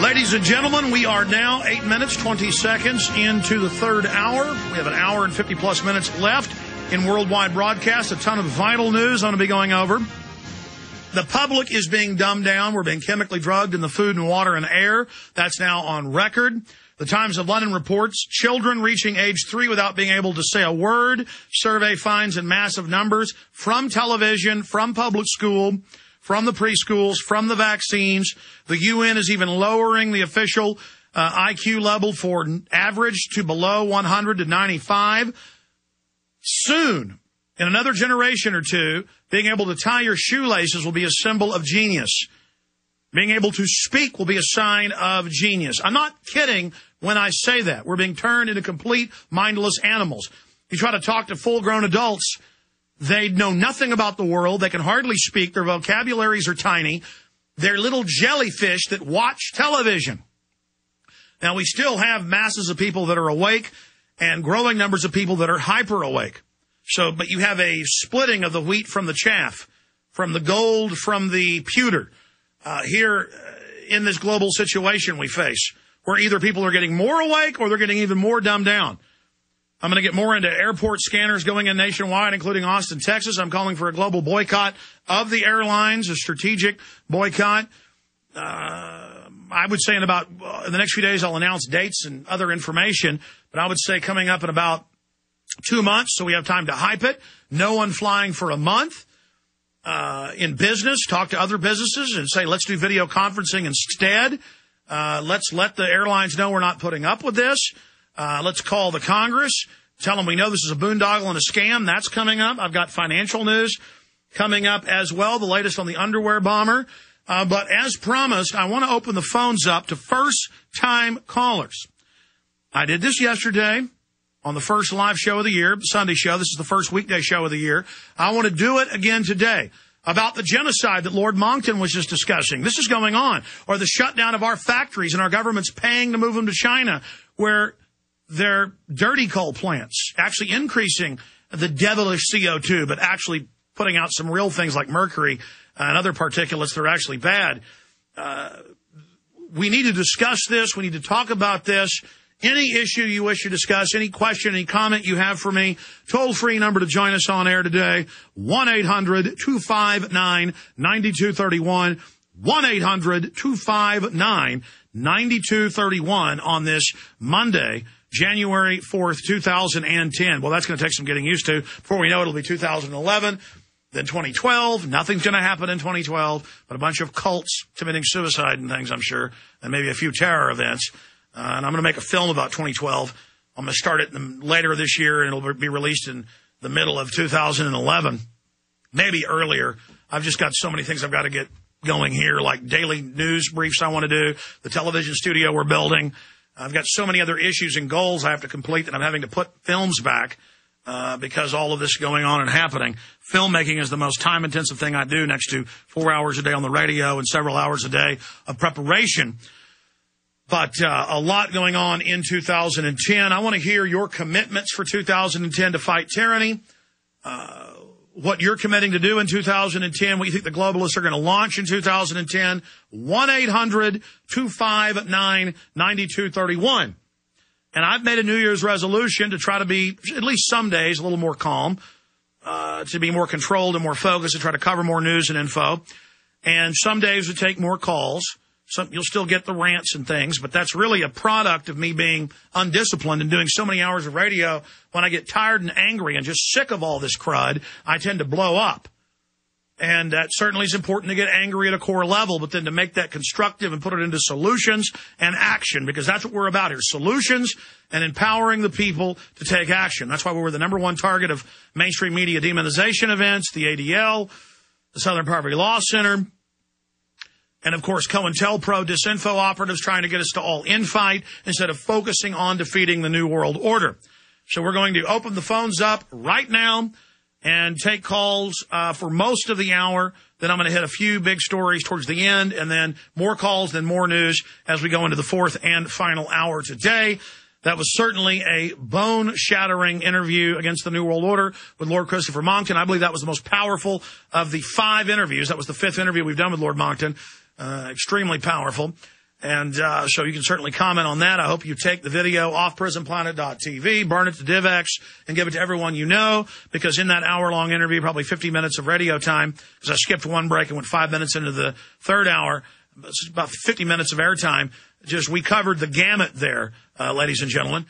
Ladies and gentlemen, we are now 8 minutes, 20 seconds into the third hour. We have an hour and 50-plus minutes left in worldwide broadcast. A ton of vital news I'm going to be going over. The public is being dumbed down. We're being chemically drugged in the food and water and air. That's now on record. The Times of London reports children reaching age 3 without being able to say a word. Survey finds in massive numbers from television, from public school, from the preschools, from the vaccines. The UN is even lowering the official IQ level for average to below 100 to 95. Soon, in another generation or two, being able to tie your shoelaces will be a symbol of genius. Being able to speak will be a sign of genius. I'm not kidding when I say that. We're being turned into complete mindless animals. You try to talk to full-grown adults, they know nothing about the world. They can hardly speak. Their vocabularies are tiny. They're little jellyfish that watch television. Now, we still have masses of people that are awake and growing numbers of people that are hyper-awake. So, but you have a splitting of the wheat from the chaff, from the gold from the pewter. Here in this global situation we face, where either people are getting more awake or they're getting even more dumbed down. I'm going to get more into airport scanners going in nationwide, including Austin, Texas. I'm calling for a global boycott of the airlines, a strategic boycott. I would say in the next few days I'll announce dates and other information, but I would say coming up in about 2 months, so we have time to hype it. No one flying for a month. In business, talk to other businesses and say, let's do video conferencing instead. Let's let the airlines know we're not putting up with this. Let's call the Congress, tell them we know this is a boondoggle and a scam. That's coming up. I've got financial news coming up as well, the latest on the underwear bomber. But as promised, I want to open the phones up to first-time callers. I did this yesterday on the first live show of the year, Sunday show. This is the first weekday show of the year. I want to do it again today about the genocide that Lord Monckton was just discussing. This is going on. Or the shutdown of our factories and our government's paying to move them to China, where they're dirty coal plants, actually increasing the devilish CO2, but actually putting out some real things like mercury and other particulates that are actually bad. We need to discuss this. We need to talk about this. Any issue you wish to discuss, any question, any comment you have for me, toll-free number to join us on air today, 1-800-259-9231, 1-800-259-9231 on this Monday, January 4th, 2010. Well, that's going to take some getting used to. Before we know it, it'll be 2011, then 2012. Nothing's going to happen in 2012, but a bunch of cults committing suicide and things, I'm sure, and maybe a few terror events. And I'm going to make a film about 2012. I'm going to start it later this year, and it'll be released in the middle of 2011, maybe earlier. I've just got so many things I've got to get going here, like daily news briefs I want to do, the television studio we're building. I've got so many other issues and goals I have to complete that I'm having to put films back because all of this is going on and happening. Filmmaking is the most time-intensive thing I do, next to 4 hours a day on the radio and several hours a day of preparation. But a lot going on in 2010. I want to hear your commitments for 2010 to fight tyranny, what you're committing to do in 2010, what you think the globalists are going to launch in 2010. 1-800-259-9231. And I've made a New Year's resolution to try to be, at least some days, a little more calm, to be more controlled and more focused, to try to cover more news and info. And some days would take more calls. You'll still get the rants and things, but that's really a product of me being undisciplined and doing so many hours of radio. When I get tired and angry and just sick of all this crud, I tend to blow up. And that certainly is important to get angry at a core level, but then to make that constructive and put it into solutions and action, because that's what we're about here, solutions and empowering the people to take action. That's why we're the number one target of mainstream media demonization events, the ADL, the Southern Poverty Law Center, and, of course, COINTELPRO disinfo operatives trying to get us to all infight instead of focusing on defeating the New World Order. So we're going to open the phones up right now and take calls for most of the hour. Then I'm going to hit a few big stories towards the end, and then more calls, then more news as we go into the fourth and final hour today. That was certainly a bone-shattering interview against the New World Order with Lord Christopher Monckton. I believe that was the most powerful of the 5 interviews. That was the 5th interview we've done with Lord Monckton. Extremely powerful. And so you can certainly comment on that. I hope you take the video off prisonplanet.tv, burn it to DivX, and give it to everyone you know, because in that hour-long interview, probably 50 minutes of radio time, because I skipped one break and went 5 minutes into the third hour, it's about 50 minutes of airtime. Just we covered the gamut there, ladies and gentlemen.